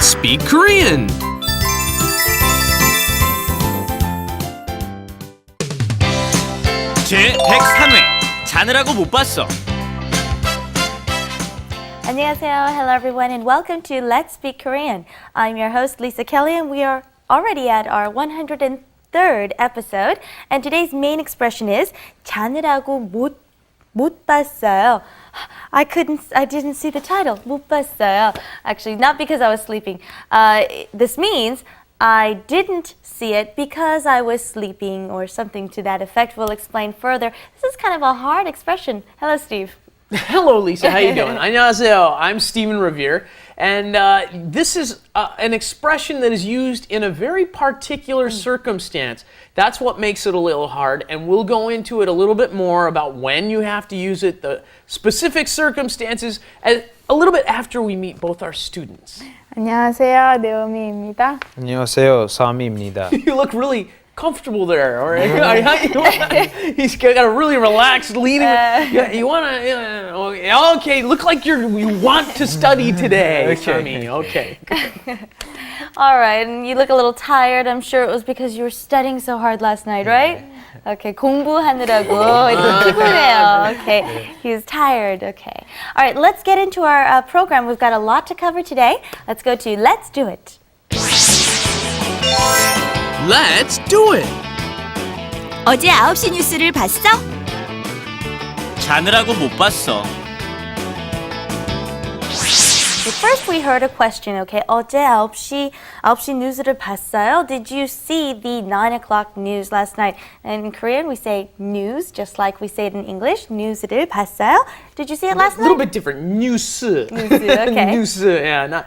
Speak Korean. 제 103회 자느라고 못 봤어. 안녕하세요. Hello everyone and welcome to Let's Speak Korean. I'm your host Lisa Kelly and we are already at our 103rd episode and today's main expression is 자느라고 못 봤어요. I didn't see the title. 못 봤어요. Actually, not because I was sleeping. This means I didn't see it because I was sleeping or something to that effect. We'll explain further. This is kind of a hard expression. Hello, Steve. Hello, Lisa. How you doing? 안녕하세요. I'm Stephen Revere, and this is an expression that is used in a very particular circumstance. That's what makes it a little hard, and we'll go into it a little bit more about when you have to use it, the specific circumstances, a little bit after we meet both our students. 안녕하세요, 네오미입니다. 안녕하세요, 사미입니다. You look really comfortable there, all right? He's got a really relaxed leaning. You want to? Okay, look like you want to study today, Sami. Okay. All right, and you look a little tired. I'm sure it was because you were studying so hard last night, right? Okay, 공부하느라고 이렇게 피곤해요. Okay, he's tired. Okay. All right, let's get into our program. We've got a lot to cover today. Let's go to Let's Do It. Let's do it. 어제 9시 뉴스를 봤어? 자느라고 못 봤어. So first we heard a question, okay? 어제 9시 뉴스를 봤어요? Did you see the 9 o'clock news last night? And in Korean we say news, just like we say it in English. 뉴스를 봤어요? Did you see it last night? A little bit different. News. Okay. News. Yeah. Not.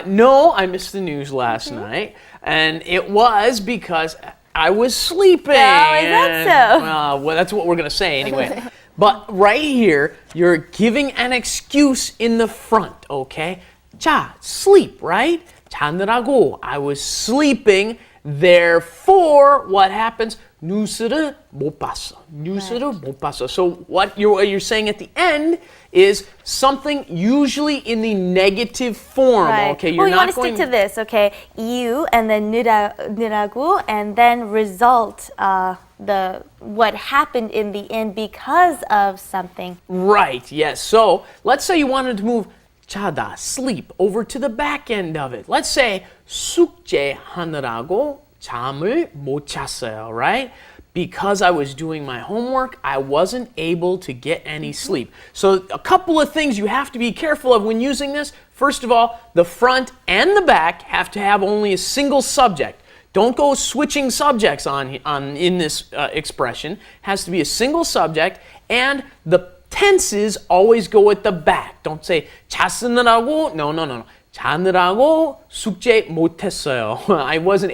No, I missed the news last night, and it was because I was sleeping. Oh, is that so? Well, that's what we're gonna say anyway. But right here, you're giving an excuse in the front, okay? 자, sleep, right? 자느라고, I was sleeping. Therefore, what happens? 뉴스를 못 봤어. 뉴스를 못 봤어. So what you're saying at the end is something usually in the negative form. Right. Okay, you're you not want to going stick to this, okay? 이유 and then 느라고 and then result what happened in the end because of something. Right, yes. So let's say you wanted to move 자다, sleep, over to the back end of it. Let's say 숙제하느라고 잠을 못 잤어요, right? Because I was doing my homework, I wasn't able to get any sleep. So a couple of things you have to be careful of when using this. First of all, the front and the back have to have only a single subject. Don't go switching subjects in this expression. It has to be a single subject, and the tenses always go at the back. Don't say 잤느라고. No. 자느라고 숙제 못했어요. I was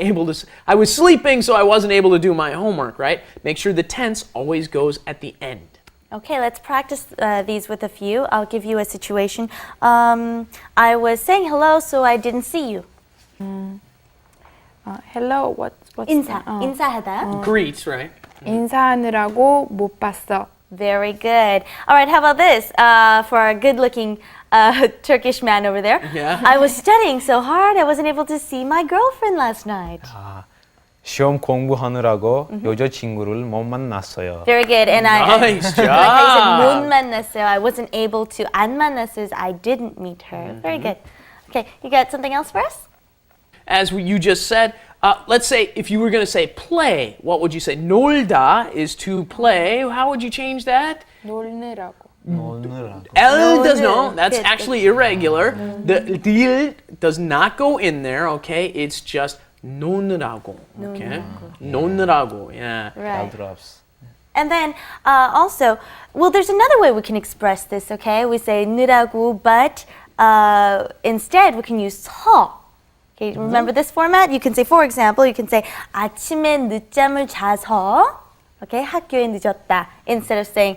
sleeping, so I wasn't able to do my homework, right? Make sure the tense always goes at the end. Okay, let's practice these with a few. I'll give you a situation. I was saying hello, so I didn't see you. Hello, what's 인사, that? 인사하다. Greets, right? 인사하느라고 못 봤어. Very good. All right, how about this? For our good-looking Turkish man over there. Yeah. I was studying so hard, I wasn't able to see my girlfriend last night. 시험 공부하느라고 여자친구를 못 만났어요. Very good. And Nice job. like how you said, 못 만났어요. I wasn't able to. 안 만났어요 is I didn't meet her. Very good. Okay, you got something else for us? As you just said, let's say if you were going to say play, what would you say? 놀다 is to play. How would you change that? 놀느라고. L does no. That's Good. actually irregular. The 딜 does not go in there. Okay, it's just 노느라고. Okay, 노느라고. Yeah. Right. drops. And then also, well, there's another way we can express this, okay? We say 느라고, but instead we can use 서. Okay, remember this format? You can say, for example, you can say 아침에 늦잠을 자서, okay, 학교에 늦었다, instead of saying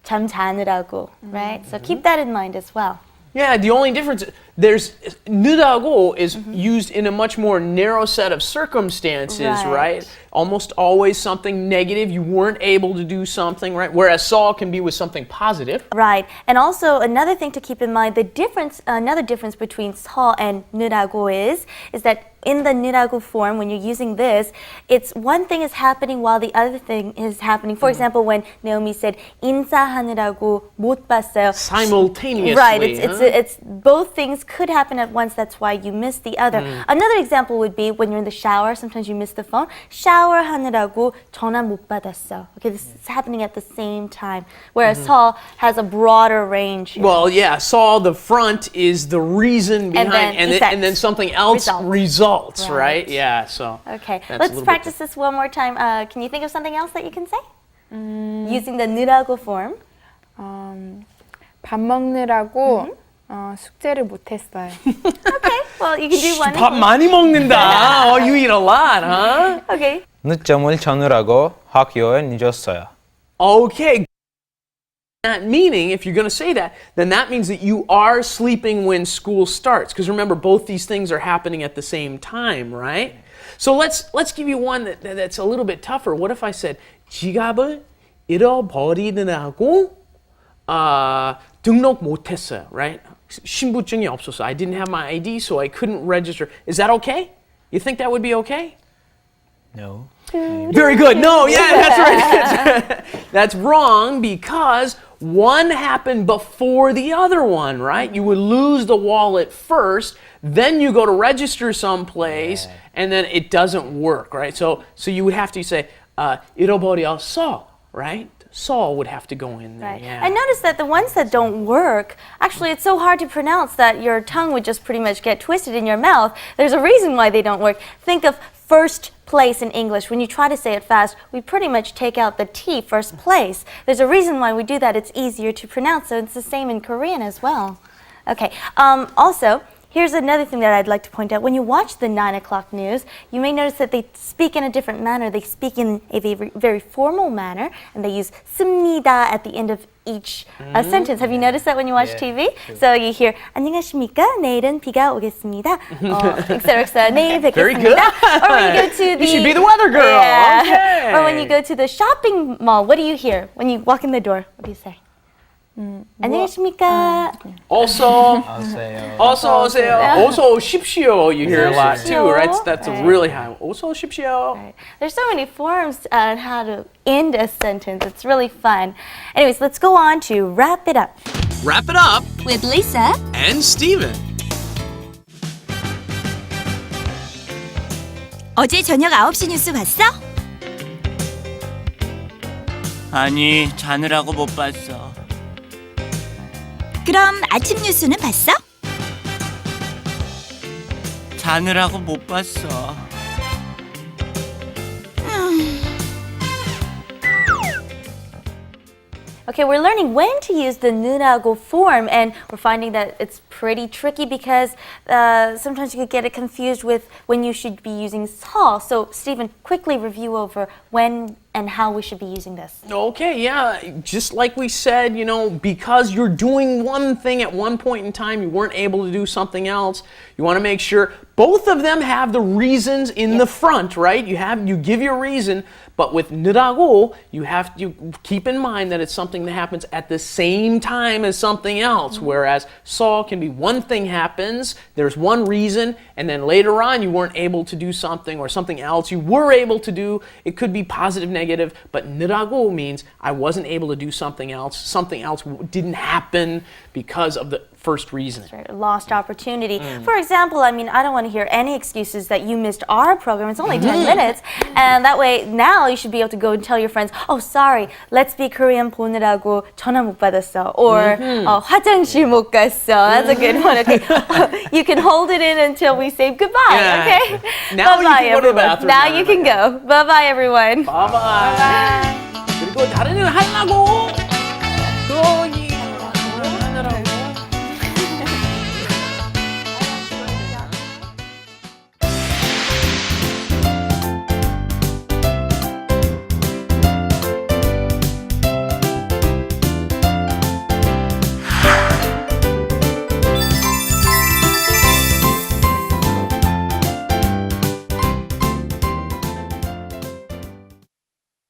잠 자느라고, right? So keep that in mind as well. Yeah, the only difference, there's 느라고 is used in a much more narrow set of circumstances, right? Almost always something negative. You weren't able to do something, right? Whereas saw can be with something positive. Right. And also another thing to keep in mind, another difference between 서 and 느라고 is that in the 느라고 form, when you're using this, it's one thing is happening while the other thing is happening. For example, when Naomi said 인사하느라고 못 봤어요. Simultaneously. Right. It's both things could happen at once. That's why you miss the other. Another example would be when you're in the shower. Sometimes you miss the phone. 샤워하느라고 전화 못 받았어. Okay, this is happening at the same time. Whereas 서 has a broader range. Well, yeah, saw the front is the reason behind, and then something else results, right? Yeah, so. Okay, that's a let's little practice this one more time. Can you think of something else that you can say? Using the 느라고 form. 밥 먹느라고 숙제를 못했어요. Okay, well, you can do one. 밥 많이 먹는다. Oh, you eat a lot, huh? Okay. 늦잠을 자느라고 학교에 늦었어요. Okay. That meaning, if you're going to say that, then that means that you are sleeping when school starts. Because remember, both these things are happening at the same time, right? So let's give you one that's a little bit tougher. What if I said, 지갑을 잃어버리느라고 등록 못했어요, right? 신분증이 없었어. I didn't have my ID, so I couldn't register. Is that okay? You think that would be okay? No. Very good. No, yeah, that's right. That's wrong because one happened before the other one, right? You would lose the wallet first, then you go to register someplace, and then it doesn't work, right? So you would have to say 잃어버렸어, right? Saw would have to go in there. Right. Yeah. I noticed that the ones that don't work, actually it's so hard to pronounce that your tongue would just pretty much get twisted in your mouth. There's a reason why they don't work. Think of first place in English. When you try to say it fast, we pretty much take out the T, first place. There's a reason why we do that. It's easier to pronounce, so it's the same in Korean as well. Okay. Also, here's another thing that I'd like to point out. When you watch the 9 o'clock news, you may notice that they speak in a different manner. They speak in a very formal manner, and they use 씁니다 at the end of each sentence. Have you noticed that when you watch TV? So you hear 안녕하십니까? 내일은 비가 오겠습니다. etc. 내일 뵙겠습니다. Very good. Or when you go to the... You should be the weather girl. Yeah. Okay. Or when you go to the shopping mall, what do you hear? When you walk in the door, what do you say? 안녕하십니까? Also, 아세요. also 오세요. Also 오십시오. You hear a lot too, right? That's a Right. really high. Also 오십시오. Right. There's so many forms on how to end a sentence. It's really fun. Anyways, let's go on to wrap it up. Wrap it up with Lisa. and Steven. 어제 저녁 9시 뉴스 봤어? 아니, 자느라고 못 봤어. 그럼 아침 뉴스는 봤어? 자느라고 못 봤어. Okay, we're learning when to use the 느라고 form, and we're finding that it's pretty tricky because sometimes you could get it confused with when you should be using 서. So, Stephen, quickly review over when and how we should be using this. Okay, yeah, just like we said, you know, because you're doing one thing at one point in time, you weren't able to do something else. You want to make sure both of them have the reasons in the front, right? You give your reason, but with 느라고, you have to keep in mind that it's something that happens at the same time as something else. Whereas 서 can be one thing happens, there's one reason, and then later on you weren't able to do something or something else you were able to do. It could be positive, negative, but 느라고 means I wasn't able to do something else. Something else didn't happen because of the first reason. Right, a lost opportunity. For example, I mean, I don't want to hear any excuses that you missed our program. It's only 10 minutes. And that way, now you should be able to go and tell your friends, oh, sorry, Let's Speak Korean 보느라고 전화 못 받았어. Or 화장실 못 갔어. That's a good one. Okay. You can hold it in until we say goodbye. Yeah. Okay? Now you Bye-bye, can go to the everyone. bathroom. Now you can go. Bye-bye, everyone. Bye-bye. 그리고 다른 일 하려고.